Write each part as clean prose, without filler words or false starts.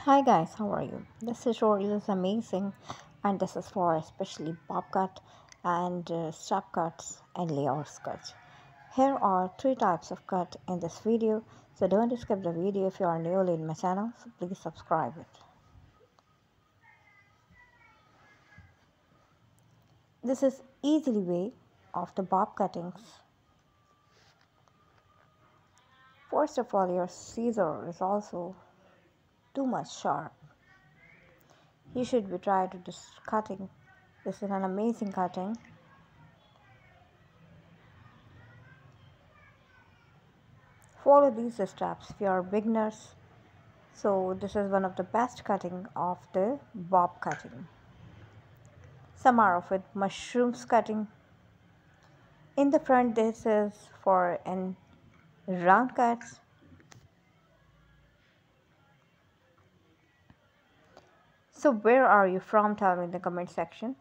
Hi guys, how are you? This tutorial is amazing and this is for especially bob cut and strap cuts and layers cuts. Here are three types of cut in this video, so don't skip the video if you are newly in my channel, so please subscribe it. This is easily way of the bob cuttings. First of all, your scissor is also too much sharp. You should be trying to this cutting. This is an amazing cutting. Follow these steps if you are beginners. So this is one of the best cutting of the bob cutting. Some are of it mushrooms cutting. In the front this is for an round cuts. So where are you from? Tell me in the comment section.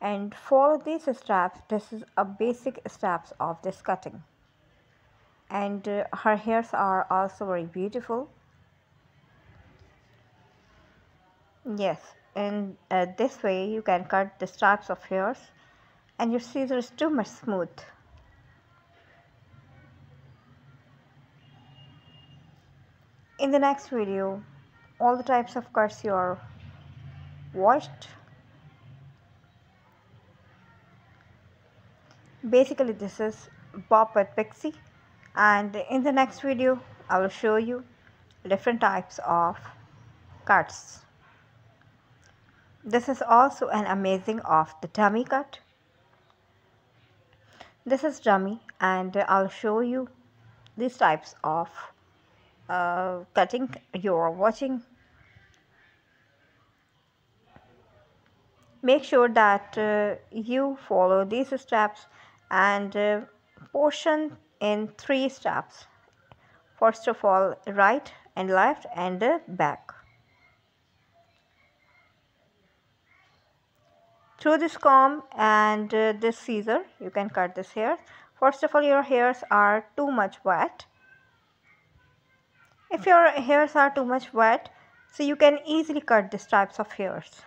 And follow these steps. This is a basic steps of this cutting. And her hairs are also very beautiful. Yes, in this way you can cut the stripes of hairs and your scissor is too much smooth. In the next video, all the types of cuts you are watched. Basically this is bob with pixie, and in the next video I will show you different types of cuts. This is also an amazing of the dummy cut. This is dummy and I'll show you these types of cutting you are watching. Make sure that you follow these steps and portion in 3 steps. First of all, right and left and the back. Through this comb and this scissor, you can cut this hair. First of all, your hairs are too much wet. If your hairs are too much wet, so you can easily cut these types of hairs.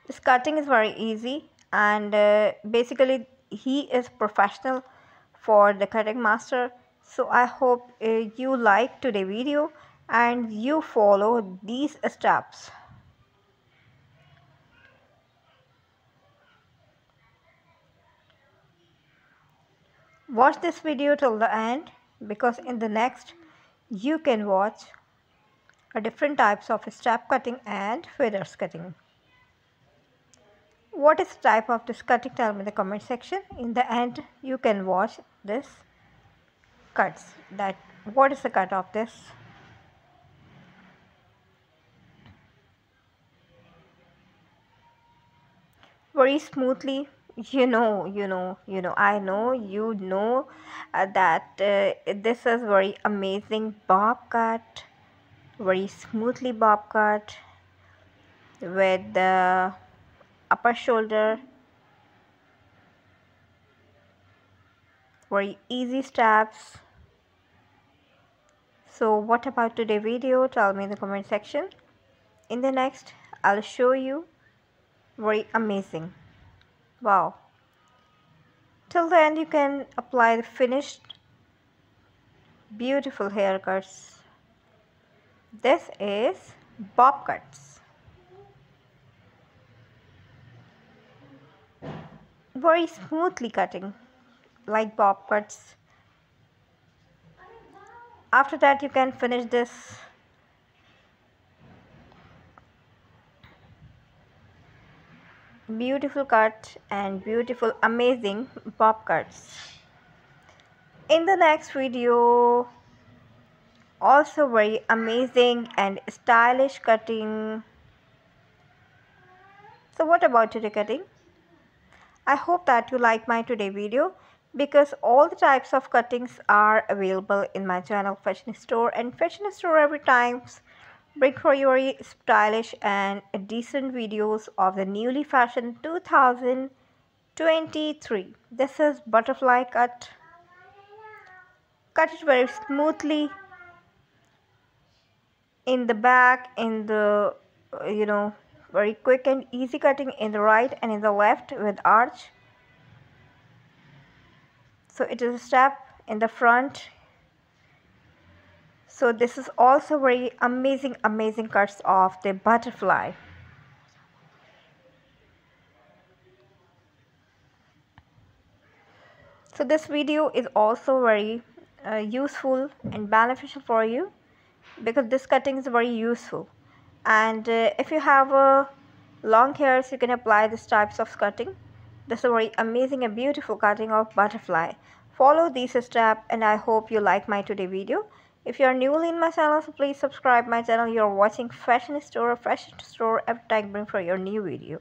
This cutting is very easy and basically he is professional for the cutting master. So I hope you like today's video and you follow these steps. Watch this video till the end because in the next you can watch different types of strap cutting and feathers cutting. What is the type of this cutting? Tell me in the comment section. In the end you can watch this cuts. That what is the cut of this? Very smoothly. I know you know that this is very amazing bob cut, very smoothly bob cut with the upper shoulder, very easy steps. So what about today's video? Tell me in the comment section. In the next I'll show you very amazing. Wow, till the end you can apply the finished beautiful haircuts. This is bob cuts. Very smoothly cutting like bob cuts. After that you can finish this beautiful cut and beautiful amazing bob cuts. In the next video, also very amazing and stylish cutting. So what about today cutting? I hope that you like my today video because all the types of cuttings are available in my channel Fashion Store, and Fashion Store every time bring for you very stylish and decent videos of the newly fashioned 2023. This is butterfly cut. cut it very smoothly in the back, in the very quick and easy cutting in the right and in the left with arch. So it is a step in the front. So this is also very amazing cuts of the butterfly. So this video is also very useful and beneficial for you, because this cutting is very useful. And if you have long hairs, you can apply these types of cutting. This is a very amazing and beautiful cutting of butterfly. Follow these steps, and I hope you like my today video. If you are newly in my channel, so please subscribe my channel. You are watching Fashion Store every time I bring for your new video.